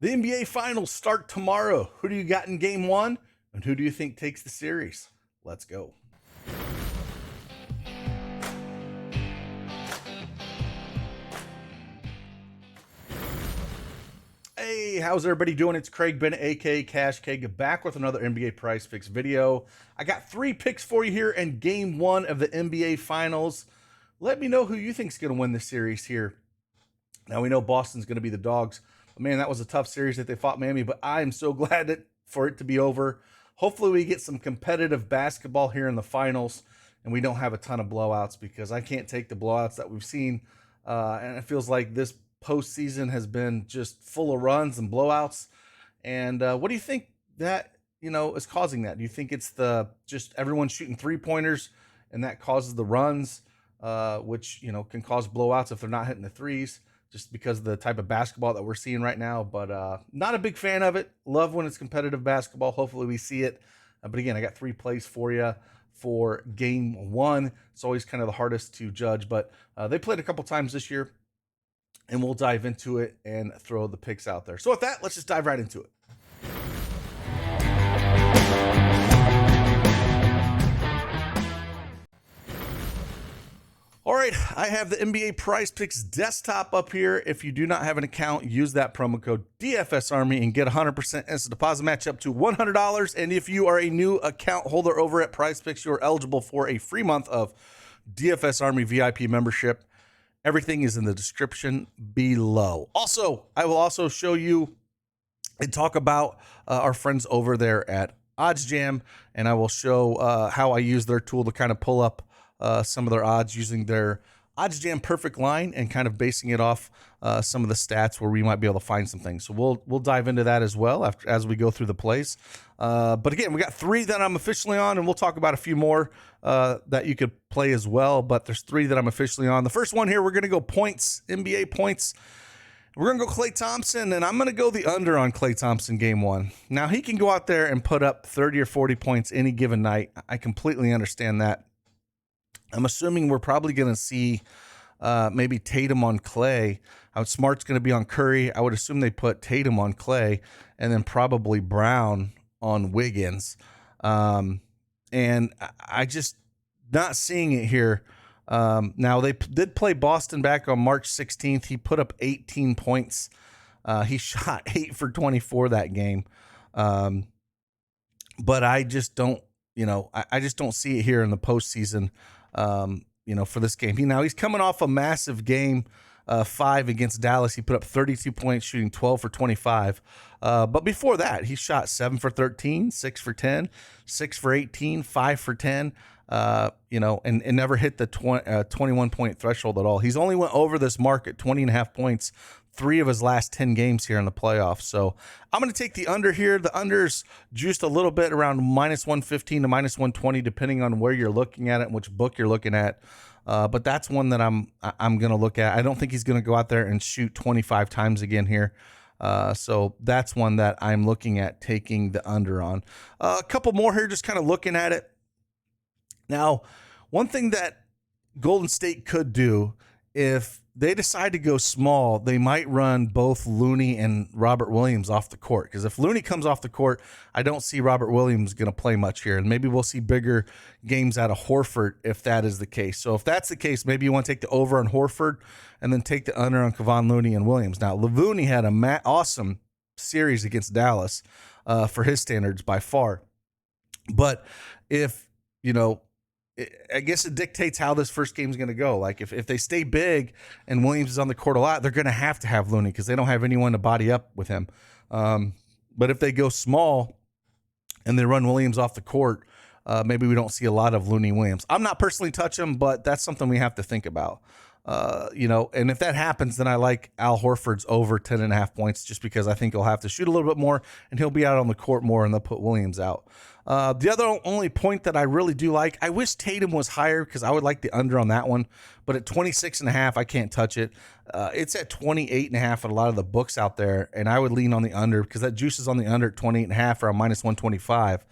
The NBA Finals start tomorrow. Who do you got in game one? And who do you think takes the series? Let's go. Hey, how's everybody doing? It's Craig Bennett, aka Cash Keg, back with another NBA Prize Picks video. I got 3 picks for you here in game one of the NBA Finals. Let me know who you think is going to win this series here. Now, we know Boston's going to be the dogs. But man, that was a tough series that they fought Miami, but I am so glad for it to be over. Hopefully, we get some competitive basketball here in the finals, and we don't have a ton of blowouts, because I can't take the blowouts that we've seen. And it feels like this postseason has been just full of runs and blowouts. And what do you think that is causing that? Do you think it's just everyone shooting 3-pointers and that causes the runs, which can cause blowouts if they're not hitting the threes, just because of the type of basketball that we're seeing right now? But not a big fan of it. Love when it's competitive basketball. Hopefully we see it. But again, I got 3 plays for you for game one. It's always kind of the hardest to judge, but they played a couple times this year, and we'll dive into it and throw the picks out there. So with that, let's just dive right into it. All right, I have the NBA Prize Picks desktop up here. If you do not have an account, use that promo code DFSArmy and get 100% instant deposit match up to $100. And if you are a new account holder over at Prize Picks, you are eligible for a free month of DFSArmy VIP membership. Everything is in the description below. Also, I will also show you and talk about our friends over there at ODDSJAM, and I will show how I use their tool to kind of pull up some of their odds using their ODDSJAM perfect line and kind of basing it off some of the stats where we might be able to find some things. So we'll dive into that as well as we go through the plays. But again, we got 3 that I'm officially on, and we'll talk about a few more that you could play as well. But there's 3 that I'm officially on. The first one here, we're going to go points, NBA points. We're going to go Klay Thompson, and I'm going to go the under on Klay Thompson game one. Now, he can go out there and put up 30 or 40 points any given night. I completely understand that. I'm assuming we're probably going to see maybe Tatum on Klay. Smart's going to be on Curry. I would assume they put Tatum on Klay, and then probably Brown on Wiggins. And I just not seeing it here. Now, they did play Boston back on March 16th. He put up 18 points. He shot 8 for 24 that game. But I just don't, I just don't see it here in the postseason. For this game. He's coming off a massive game 5 against Dallas. He put up 32 points, shooting 12 for 25. But before that, he shot 7 for 13, 6 for 10, 6 for 18, 5 for 10, and never hit the 21-point threshold at all. He's only went over this mark at 20.5 points 3 of his last 10 games here in the playoffs. So I'm going to take the under here. The under's juiced a little bit around -115 to -120, depending on where you're looking at it and which book you're looking at. But that's one that I'm going to look at. I don't think he's going to go out there and shoot 25 times again here. So that's one that I'm looking at taking the under on. A couple more here, just kind of looking at it. Now, one thing that Golden State could do, if they decide to go small, they might run both Looney and Robert Williams off the court. Because if Looney comes off the court, I don't see Robert Williams going to play much here. And maybe we'll see bigger games out of Horford if that is the case. So if that's the case, maybe you want to take the over on Horford and then take the under on Kevon Looney and Williams. Now, Looney had an awesome series against Dallas for his standards by far. But if, I guess it dictates how this first game is going to go. Like if they stay big and Williams is on the court a lot, they're going to have Looney because they don't have anyone to body up with him. But if they go small and they run Williams off the court, maybe we don't see a lot of Looney Williams. I'm not personally touching him, but that's something we have to think about. And if that happens, then I like Al Horford's over 10.5 points, just because I think he'll have to shoot a little bit more and he'll be out on the court more, and they'll put Williams out. The other only point that I really do like, I wish Tatum was higher because I would like the under on that one, but at 26.5, I can't touch it. It's at 28.5 at a lot of the books out there, and I would lean on the under because that juice is on the under at 28.5 or -125.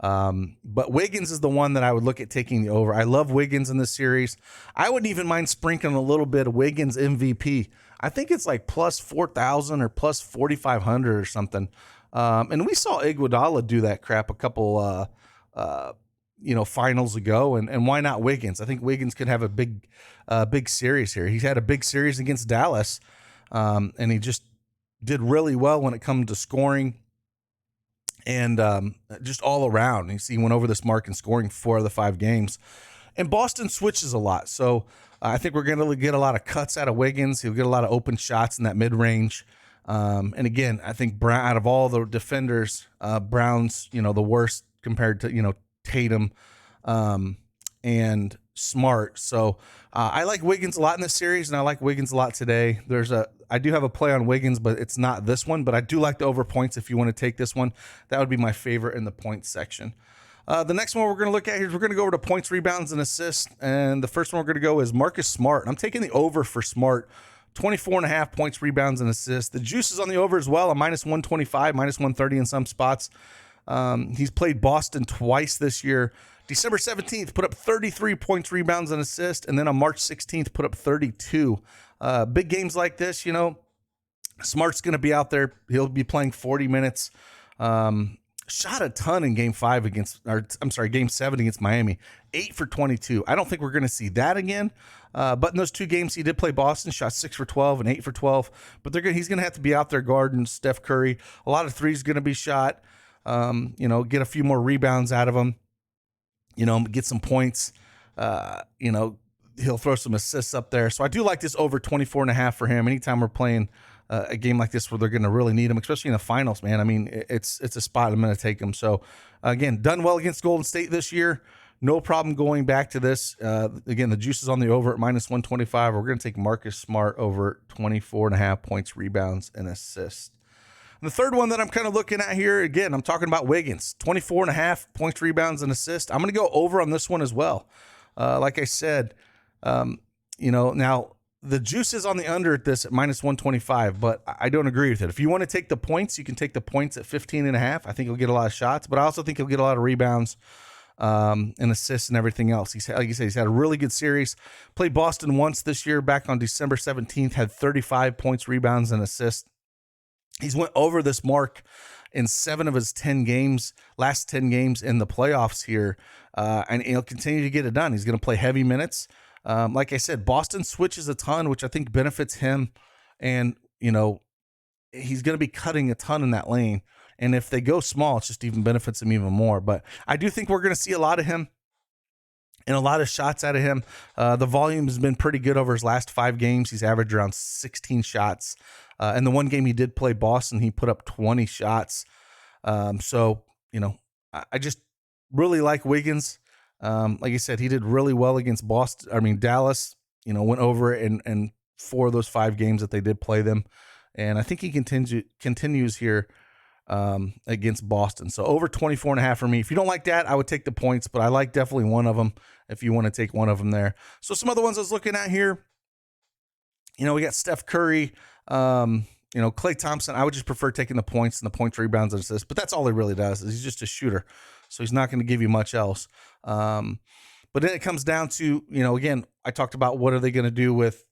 But Wiggins is the one that I would look at taking the over. I love Wiggins in this series. I wouldn't even mind sprinkling a little bit of Wiggins MVP I think it's like plus 4,000 or plus 4,500 or something. And we saw Iguodala do that crap a couple, finals ago. And why not Wiggins? I think Wiggins could have a big series here. He's had a big series against Dallas, and he just did really well when it comes to scoring and just all around. You see, he went over this mark in scoring 4 of the 5 games. And Boston switches a lot. So I think we're going to get a lot of cuts out of Wiggins. He'll get a lot of open shots in that mid-range. And again, I think Brown, out of all the defenders, Brown's, the worst compared to, Tatum and Smart. So I like Wiggins a lot in this series, and I like Wiggins a lot today. I do have a play on Wiggins, but it's not this one. But I do like the over points if you want to take this one. That would be my favorite in the points section. The next one we're going to look at here is we're going to go over to points, rebounds, and assists. And the first one we're going to go is Marcus Smart. I'm taking the over for Smart. 24.5 points, rebounds, and assists. The juice is on the over as well, a minus 125, minus 130 in some spots. He's played Boston twice this year. December 17th, put up 33 points, rebounds, and assists. And then on March 16th, put up 32. Big games like this, Smart's going to be out there. He'll be playing 40 minutes. Shot a ton in game 7 against Miami. 8 for 22. I don't think we're going to see that again. But in those 2 games, he did play Boston, shot 6 for 12 and 8 for 12. But he's going to have to be out there guarding Steph Curry. A lot of threes going to be shot. Get a few more rebounds out of him. Get some points. He'll throw some assists up there. So I do like this over 24.5 for him. Anytime we're playing a game like this where they're going to really need him, especially in the finals, man. I mean, it's a spot I'm going to take him. So again, done well against Golden State this year. No problem going back to this. Again, the juice is on the over at minus 125. We're going to take Marcus Smart over 24.5 points, rebounds, and assists. And the third one that I'm kind of looking at here, again, I'm talking about Wiggins. 24.5 points, rebounds, and assists. I'm going to go over on this one as well. Like I said, now the juice is on the under at this at minus 125, but I don't agree with it. If you want to take the points, you can take the points at 15.5. I think he'll get a lot of shots, but I also think he'll get a lot of rebounds and assists and everything else. Like you said, he's had a really good series. Played Boston once this year back on December 17th, had 35 points, rebounds, and assists. He's went over this mark in 7 of his 10 games, last 10 games in the playoffs here, and he'll continue to get it done. He's going to play heavy minutes. Like I said, Boston switches a ton, which I think benefits him, and, he's going to be cutting a ton in that lane. And if they go small, it just even benefits him even more. But I do think we're going to see a lot of him and a lot of shots out of him. The volume has been pretty good over his last 5 games. He's averaged around 16 shots. And the one game he did play Boston, he put up 20 shots. So, I just really like Wiggins. Like I said, he did really well against Dallas, went over it in 4 of those 5 games that they did play them. And I think he continues here against Boston. So over 24.5 for me. If you don't like that, I would take the points, but I like definitely one of them if you want to take one of them there. So some other ones I was looking at here, we got Steph Curry, Klay Thompson. I would just prefer taking the points and the points, rebounds, and assists, but that's all he really does. He's just a shooter. So he's not going to give you much else. But then it comes down to, again, I talked about what are they going to do with,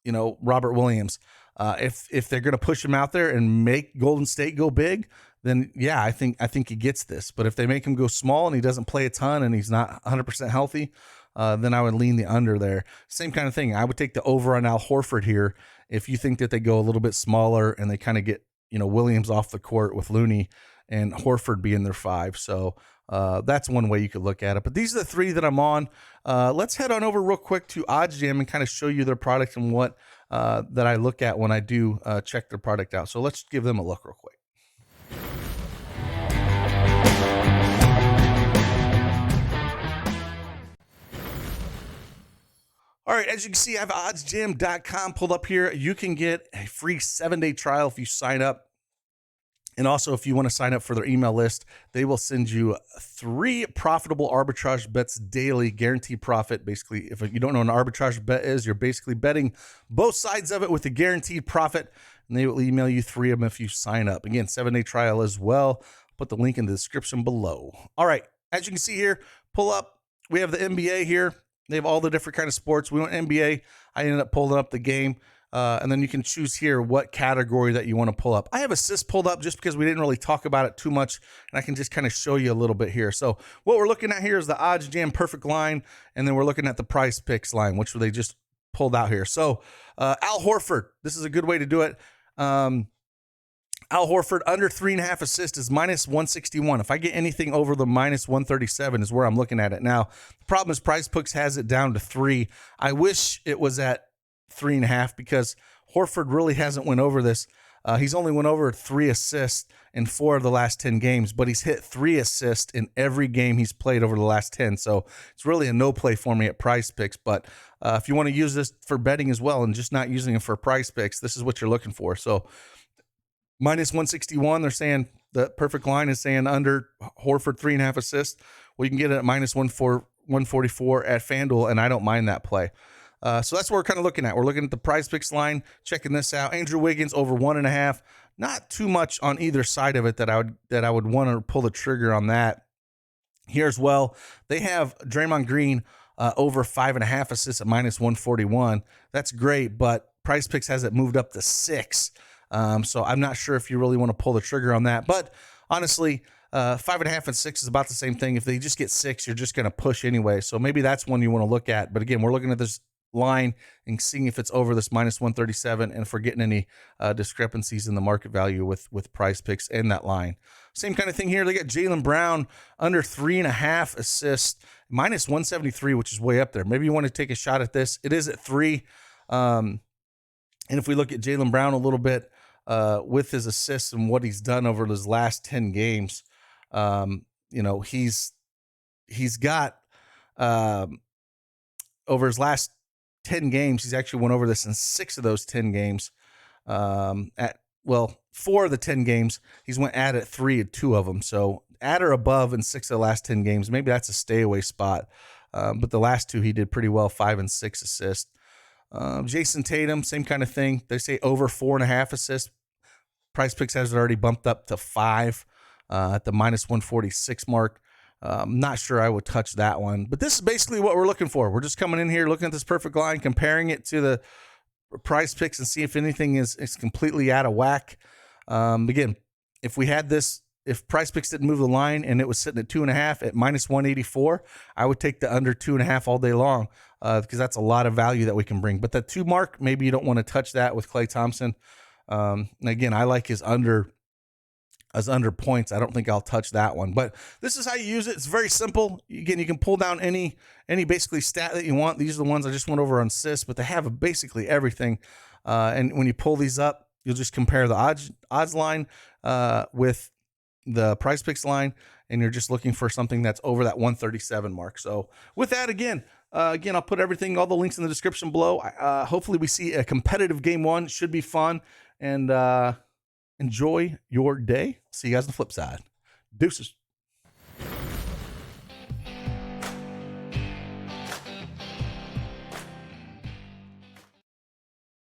Robert Williams. If they're going to push him out there and make Golden State go big, then yeah, I think he gets this. But if they make him go small and he doesn't play a ton and he's not 100% healthy, then I would lean the under there. Same kind of thing. I would take the over on Al Horford here. If you think that they go a little bit smaller and they kind of get, Williams off the court with Looney and Horford being their 5. So that's one way you could look at it. But these are the 3 that I'm on. Let's head on over real quick to ODDSJAM and kind of show you their product and what that I look at when I do check their product out. So let's give them a look real quick. All right, as you can see, I have oddsjam.com pulled up here. You can get a free 7-day trial if you sign up. And also, if you want to sign up for their email list, they will send you 3 profitable arbitrage bets daily, guaranteed profit. Basically, if you don't know what an arbitrage bet is, you're basically betting both sides of it with a guaranteed profit. And they will email you 3 of them if you sign up. Again, 7-day trial as well. Put the link in the description below. All right, as you can see here, pull up. We have the NBA here. They have all the different kind of sports. We went NBA. I ended up pulling up the game. And then you can choose here what category that you want to pull up. I have assists pulled up just because we didn't really talk about it too much, and I can just kind of show you a little bit here. So what we're looking at here is the ODDSJAM perfect line, and then we're looking at the Prizepicks line, which they just pulled out here. So Al Horford, this is a good way to do it. Al Horford under 3.5 assists is -161. If I get anything over the -137 is where I'm looking at it. Now, the problem is Prizepicks has it down to 3. I wish it was at 3.5 because Horford really hasn't went over this. He's only went over 3 assists in 4 of the last 10 games, but he's hit 3 assists in every game he's played over the last 10. So it's really a no play for me at Prizepicks. But if you want to use this for betting as well and just not using it for Prizepicks, this is what you're looking for. So -161, they're saying the perfect line is saying under Horford 3.5 assists. Well, you can get it at -144 at FanDuel, and I don't mind that play. So that's what we're kind of looking at. We're looking at the Prizepicks line, checking this out. Andrew Wiggins over 1.5. Not too much on either side of it that I would want to pull the trigger on that. Here as well, they have Draymond Green over 5.5 assists at -141. That's great, but Prizepicks has it moved up to 6. So I'm not sure if you really want to pull the trigger on that. But honestly, 5.5 and 6 is about the same thing. If they just get 6, you're just going to push anyway. So maybe that's one you want to look at. But again, we're looking at this line and seeing if it's over this -137 and if we're getting any discrepancies in the market value with Prizepicks and that line. Same kind of thing here. They got Jaylen Brown under 3.5 assists, -173, which is way up there. Maybe you want to take a shot at this. It is at 3. And if we look at Jaylen Brown a little bit, with his assists and what he's done over his last 10 games, he's got over his last 10 games, he's actually went over this in 6 of those 10 games. 4 of the 10 games, he's went at 3 at 2 of them. So at or above in 6 of the last 10 games. Maybe that's a stay away spot. But the last 2, he did pretty well, 5 and 6 assists. Jason Tatum, same kind of thing. They say over 4.5 assists. Prizepicks has it already bumped up to 5 at the -146 mark. I'm not sure I would touch that one. But this is basically what we're looking for. We're just coming in here, looking at this perfect line, comparing it to the Prizepicks and see if anything is completely out of whack. Again, if we had this, if Prizepicks didn't move the line and it was sitting at 2.5 at -184, I would take the under 2.5 all day long because that's a lot of value that we can bring. But the 2 mark, maybe you don't want to touch that with Klay Thompson. Again, I like his under points. I don't think I'll touch that one. But this is how you use it. It's very simple. Again, you can pull down any basically stat that you want. These are the ones I just went over on assists, but they have basically everything. And when you pull these up, you'll just compare the odds line with the Prizepicks line, and you're just looking for something that's over that 137 mark. So with that, again, I'll put everything, all the links in the description below. Hopefully we see a competitive game 1. Should be fun. And enjoy your day. See you guys on the flip side. Deuces.